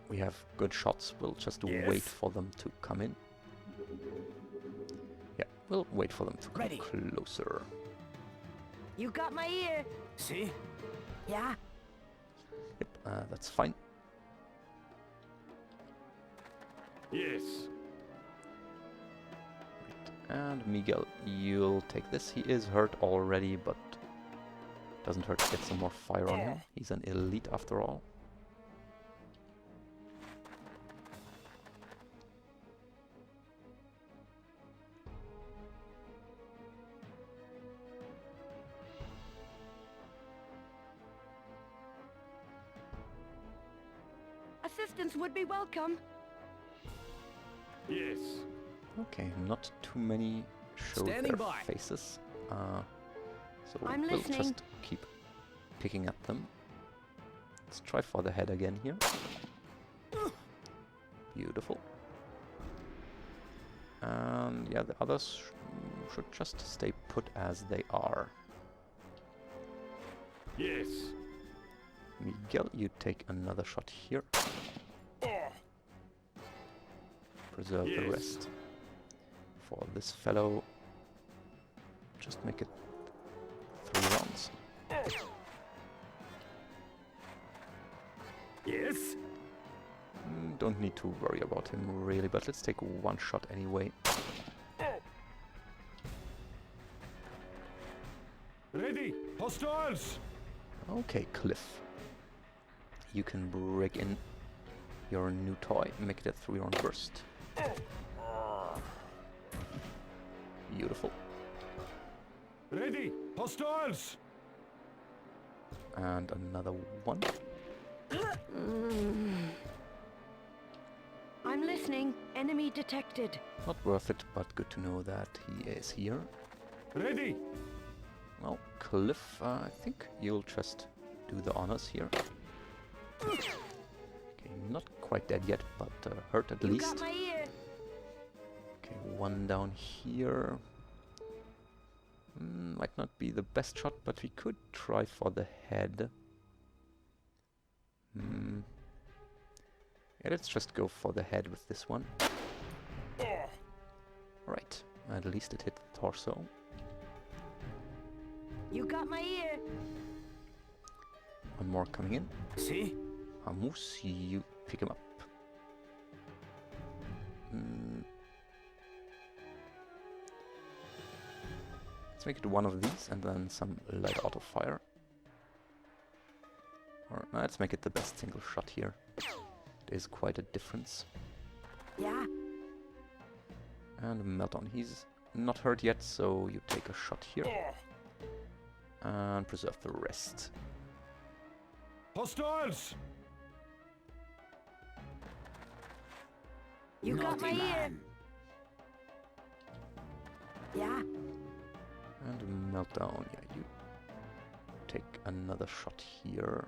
we have good shots. We'll just wait for them to come in. Yeah, we'll wait for them to come closer. You got my ear. See? Yeah. Yep, that's fine. Yes. And Miguel, you'll take this. He is hurt already, but doesn't hurt to get some more fire on him. He's an elite after all. Assistance would be welcome. Yes. Okay, not too many show Standing their by. faces. So I'm we'll listening. just keep picking at them. Let's try for the head again here. Beautiful. And yeah, the others should just stay put as they are. Yes. Miguel, you take another shot here. Preserve the Yes. rest. For this fellow, just make it 3 rounds. Yes. Don't need to worry about him really, but let's take one shot anyway. Ready. Hostiles. Okay, Cliff. You can break in your new toy, make it a 3-round burst. Beautiful. Ready. Hostiles. And another one. I'm listening. Enemy detected. Not worth it, but good to know that he is here. Ready. Well, Cliff, I think you'll just do the honors here. Okay, not quite dead yet, but hurt at You least. got my ear. Okay, one down here. Might not be the best shot, but we could try for the head. Yeah, let's just go for the head with this one. Right, at least it hit the torso. You got my ear. One more coming in. See? Hamus, you pick him up. Let's make it one of these and then some light auto fire. Or let's make it the best single shot here. It is quite a difference. Yeah. And Meltdown. He's not hurt yet, so you take a shot here. And preserve the rest. Hostiles. You got my ear. Yeah. And Meltdown. Yeah, you take another shot here.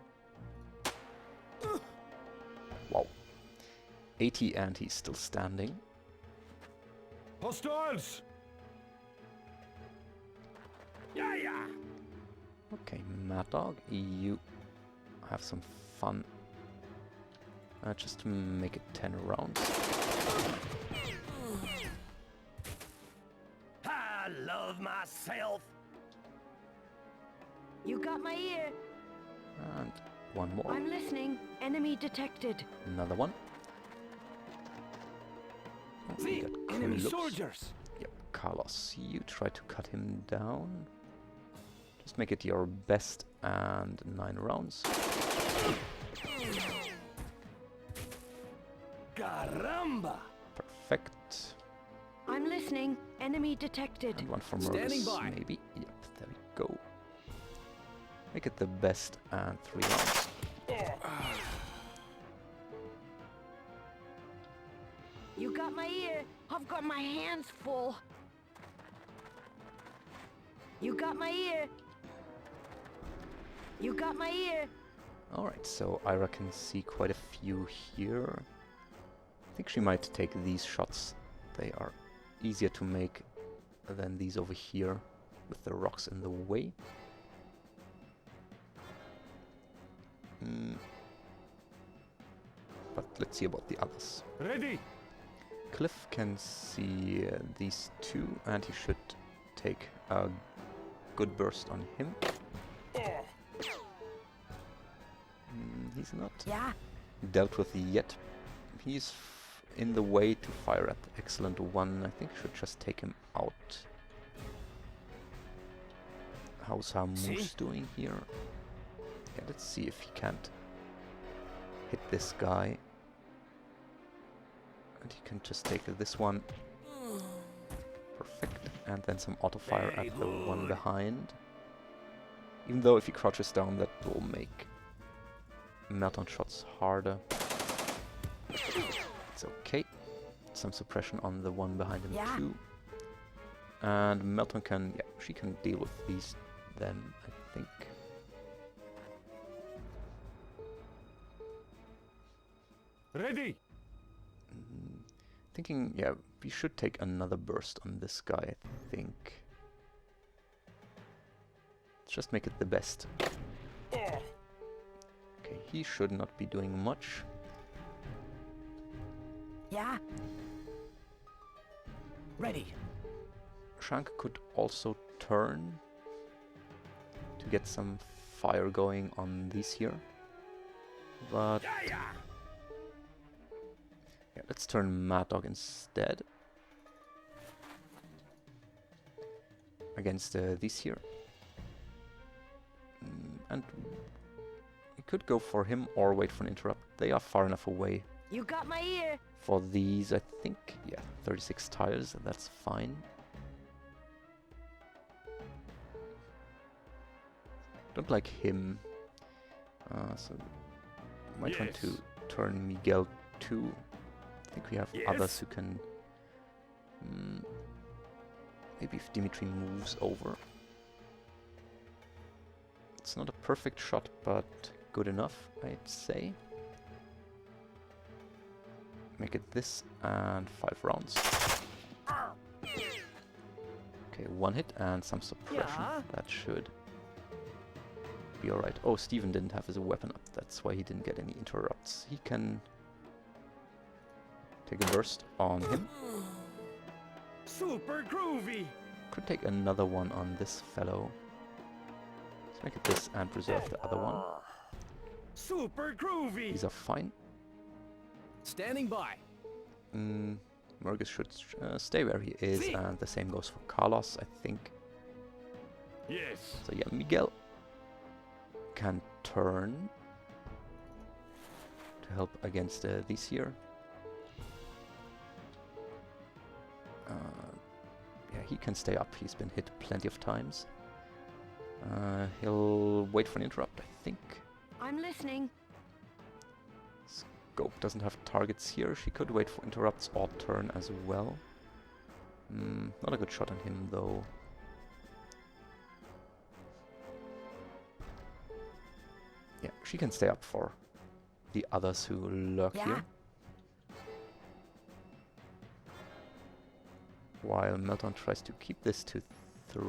Wow. 80 and he's still standing. Hostiles. Yeah. Okay, Mad Dog, you have some fun. Just to make it 10 rounds. I love myself. You got my ear. And one more. I'm listening. Enemy detected. Another one. Oh, we got Enemy Carlos. soldiers. Yep, Carlos, you try to cut him down. Just make it your best and 9 rounds. Caramba. Perfect. I'm listening. Enemy detected. And one for Standing Murgus, by. maybe. Yep, there we go. Make it the best and 3 rounds. You got my ear. I've got my hands full. You got my ear. You got my ear. Alright, so Ira can see quite a few here. I think she might take these shots. They are easier to make than these over here with the rocks in the way. But let's see about the others. Ready. Cliff can see these two, and he should take a good burst on him. He's not Yeah. dealt with yet. He's in the way to fire at excellent one. I think I should just take him out. How's Hamus doing here? Yeah, let's see if he can't hit this guy. And he can just take this one. Perfect. And then some auto fire Very at the one good. behind. Even though if he crouches down, that will make Meltdown shots harder. It's okay. Some suppression on the one behind him Yeah. too. And Meltdown can, yeah, she can deal with these then, I think. Ready. Thinking, yeah, we should take another burst on this guy, I think. Let's just make it the best. Okay, he should not be doing much. Yeah. Ready. Shank could also turn to get some fire going on these here. But Yeah. yeah, let's turn Mad Dog instead. Against these here. And we could go for him or wait for an interrupt. They are far enough away. You got my ear. For these, I think, yeah, 36 tiles, that's fine. Don't like him. So might want to turn Miguel too. I think we have Yes. others who can Maybe if Dimitri moves over. It's not a perfect shot, but good enough, I'd say. Make it this and 5 rounds. Okay, 1 hit and some suppression. Yeah. That should be alright. Oh, Steven didn't have his weapon up. That's why he didn't get any interrupts. He can take a burst on him. Super groovy. Could take another one on this fellow. Let's make it this and reserve the other one. Super groovy. These are fine. Standing by. Murgus should stay where he is, and the same goes for Carlos, I think. Yes. So yeah, Miguel can turn to help against these here. Yeah, he can stay up. He's been hit plenty of times. He'll wait for an interrupt, I think. I'm listening. Scope doesn't have targets here. She could wait for interrupts or turn as well. Not a good shot on him, though. Yeah, she can stay up for the others who lurk here. While Melton tries to keep this to 3.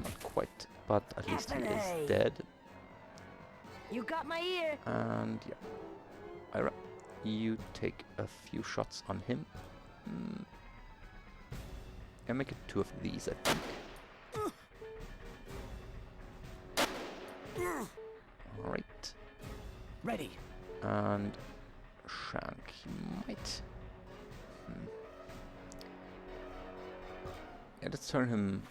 Not quite, but at least he is dead. You got my ear. And yeah, Ira, you take a few shots on him. And make it 2 of these, I think. Alright. Ready. And Shank, he might... Yeah, let's turn him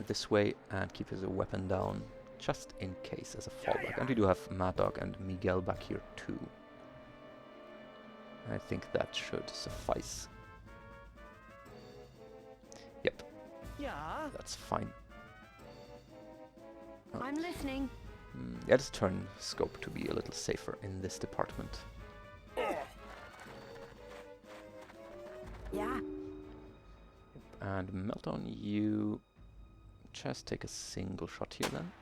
this way and keep his weapon down, just in case as a fallback. And we do have Mad Dog and Miguel back here too. I think that should suffice. Yep. Yeah. That's fine. I'm listening. Yeah, let's turn Scope to be a little safer in this department. Yeah. And Melton, you just take a single shot here then.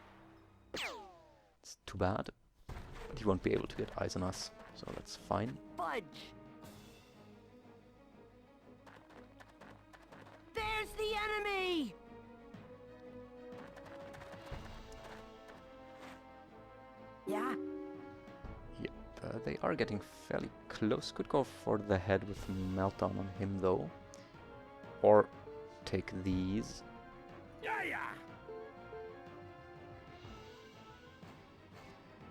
It's too bad. But he won't be able to get eyes on us, so that's fine. Fudge. There's the enemy. Yeah. Yep, they are getting fairly close. Could go for the head with Meltdown on him though. Or take these.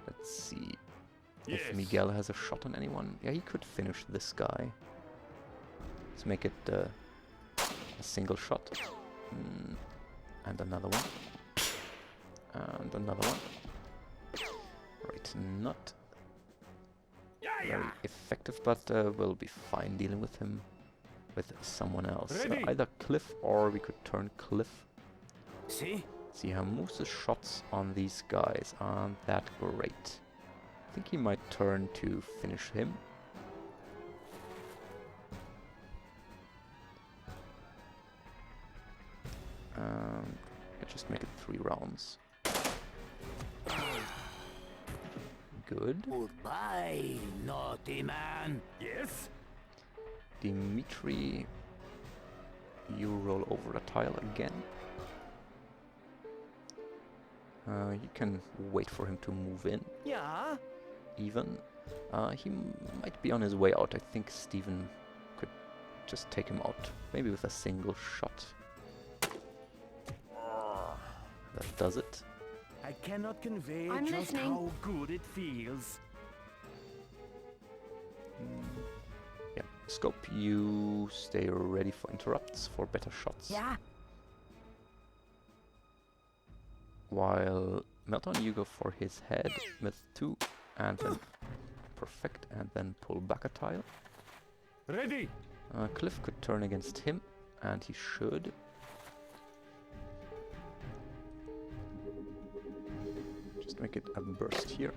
Let's see if Miguel has a shot on anyone. Yeah, he could finish this guy. Let's make it a single shot. And another one. And another one. Right, not very effective, but we'll be fine dealing with him with someone else. Either Cliff or we could turn Cliff. See how Moose's shots on these guys aren't that great. I think he might turn to finish him. Just make it 3 rounds. Good. Goodbye, naughty man. Yes. Dimitri, you roll over a tile again. You can wait for him to move in. Yeah. Even. He might be on his way out. I think Steven could just take him out. Maybe with a single shot. That does it. I cannot convey I'm just listening. how good it feels. Yeah. Scope, you stay ready for interrupts for better shots. Yeah. While Melton, you go for his head with 2 and then perfect and then pull back a tile. Ready. Cliff could turn against him and he should. Just make it a burst here.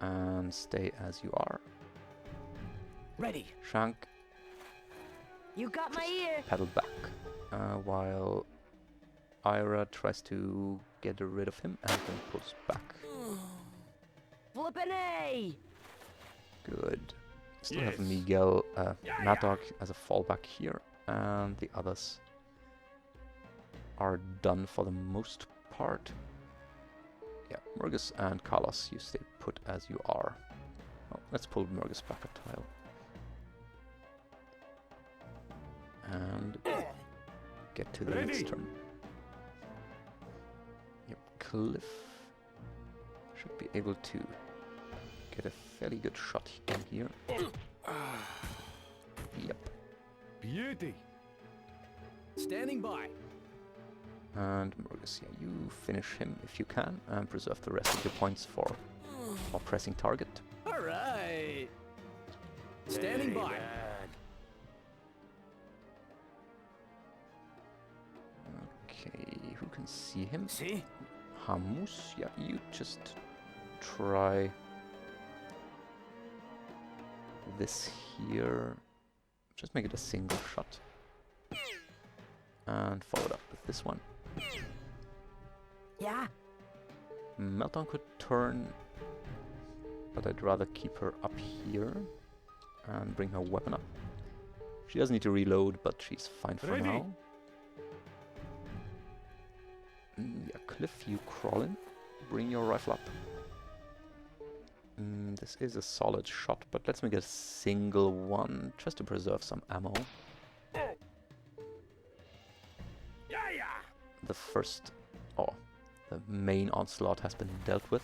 And stay as you are. Ready. Shank, You got my ear. pedal back, while Ira tries to get rid of him and then pulls back. Flippin' A! Good. Still have Miguel, Mad Dog as a fallback here, and the others are done for the most part. Yeah, Murgus and Carlos, you stay put as you are. Oh, let's pull Murgus back a tile. And get to the next turn. Yep, Cliff should be able to get a fairly good shot in here. Yep. Beauty. Standing by. And Murgus, yeah, you finish him if you can, and preserve the rest of your points for more pressing target. All right. Standing by. Okay, who can see him? See? Hamus, yeah, you just try this here. Just make it a single shot. And follow it up with this one. Yeah? Meltdown could turn, but I'd rather keep her up here and bring her weapon up. She does need to reload, but she's fine for now. Yeah, Cliff, you crawl in. Bring your rifle up. This is a solid shot, but let's make it a single one, just to preserve some ammo. The first, the main onslaught has been dealt with.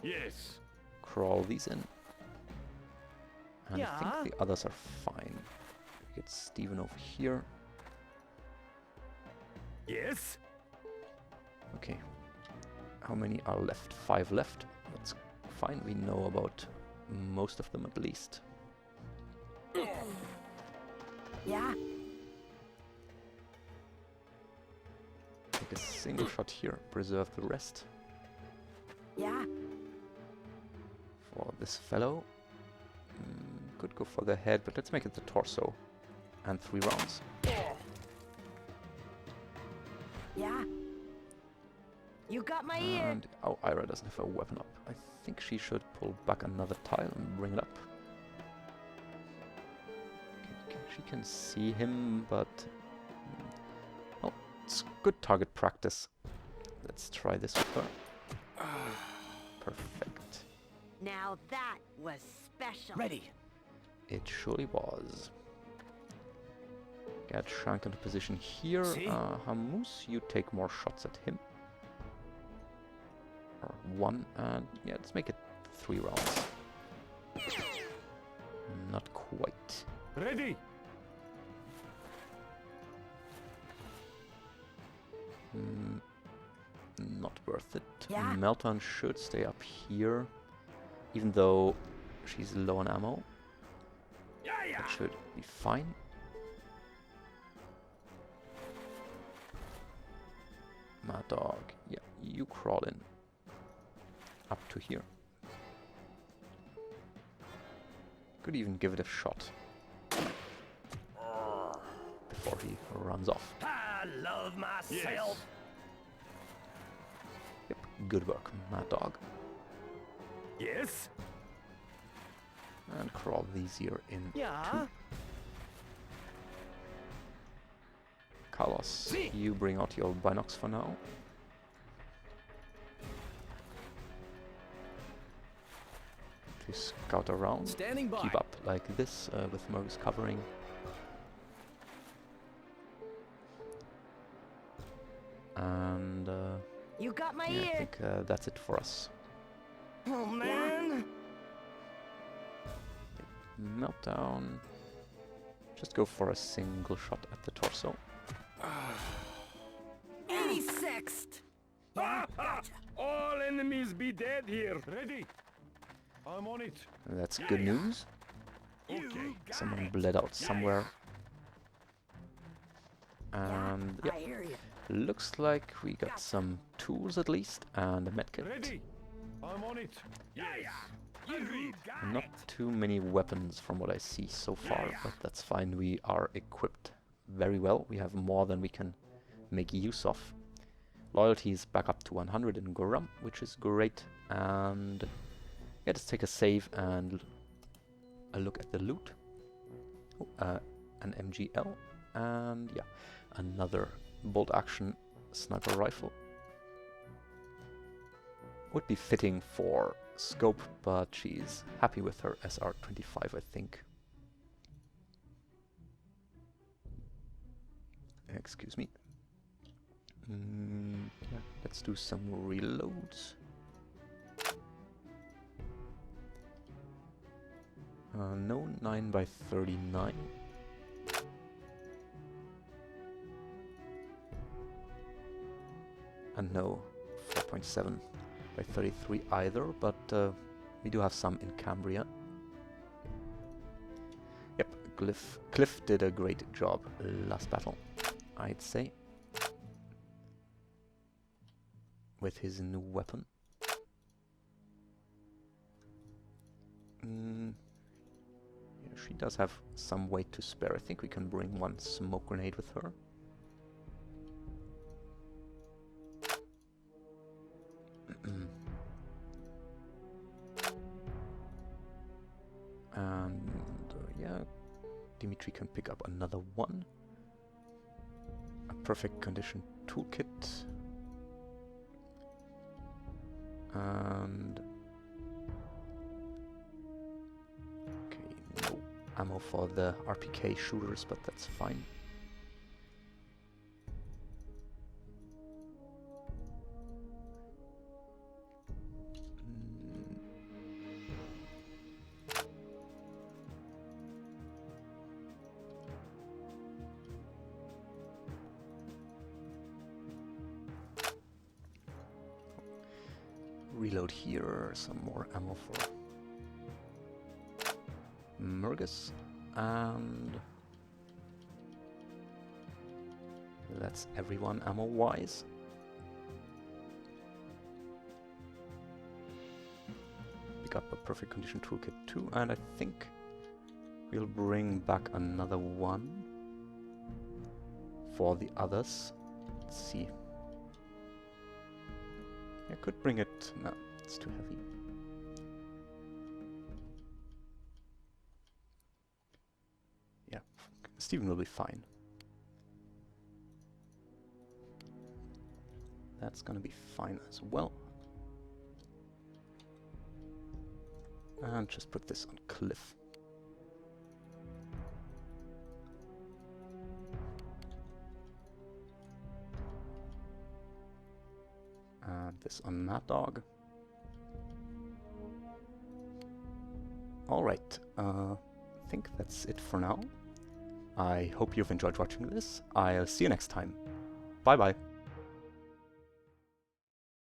Yes. Crawl these in. And I Yeah. think the others are fine. Get Steven over here. Yes. Okay. How many are left? 5 left. That's fine. We know about most of them at least. Yeah? Take a single shot here. Preserve the rest. Yeah? For this fellow. Could go for the head, but let's make it the torso. And 3 rounds. Yeah? You got my ear. And oh, Ira doesn't have a weapon up. I think she should pull back another tile and bring it up. Okay, she can see him, but well, it's good target practice. Let's try this with her. Perfect. Now that was special. Ready. It surely was. Get Shank into position here. See? Hamus, you take more shots at him. Or 1, and yeah, let's make it 3 rounds. Not quite. Ready. Not worth it. Yeah. Meltdown should stay up here, even though she's low on ammo. That should be fine. Mad Dog, yeah, you crawl in. Up to here. Could even give it a shot before he runs off. I love myself. Yep, good work, Mad Dog. Yes. And crawl these here in Yeah? 2. Carlos, you bring out your binocs for now. To scout around. Standing by. Keep up like this with Murgus covering. And You got my yeah, I ear. think that's it for us. Oh man. Meltdown. Just go for a single shot at the torso. 86th. All enemies be dead here. Ready. I'm on it. That's good news. Okay. Someone bled out somewhere. And yeah, I hear you. looks like we got some tools at least and a medkit. Ready. I'm on it. Yes. Not too many weapons from what I see so far, but that's fine. We are equipped very well. We have more than we can make use of. Loyalty is back up to 100 in Grumm, which is great. And yeah, let's take a save and a look at the loot. Oh, an MGL, and yeah, another bolt action sniper rifle. Would be fitting for Scope, but she's happy with her SR25, I think. Excuse me. Yeah, let's do some reloads. No 9x39. And no 4.7x33 either, but we do have some in Cambria. Yep, Cliff did a great job last battle, I'd say, with his new weapon. Yeah, she does have some weight to spare. I think we can bring one smoke grenade with her. And yeah, Dimitri can pick up another one. A perfect condition toolkit. And okay, no ammo for the RPK shooters, but that's fine. Reload here, some more ammo for Murgus, and that's everyone ammo-wise. Pick up a perfect condition toolkit too, and I think we'll bring back another one for the others. Let's see. I could bring it... no, it's too heavy. Yeah, Steven will be fine. That's gonna be fine as well. And just put this on Cliff. This on Mad Dog. Alright, I think that's it for now. I hope you've enjoyed watching this. I'll see you next time. Bye bye.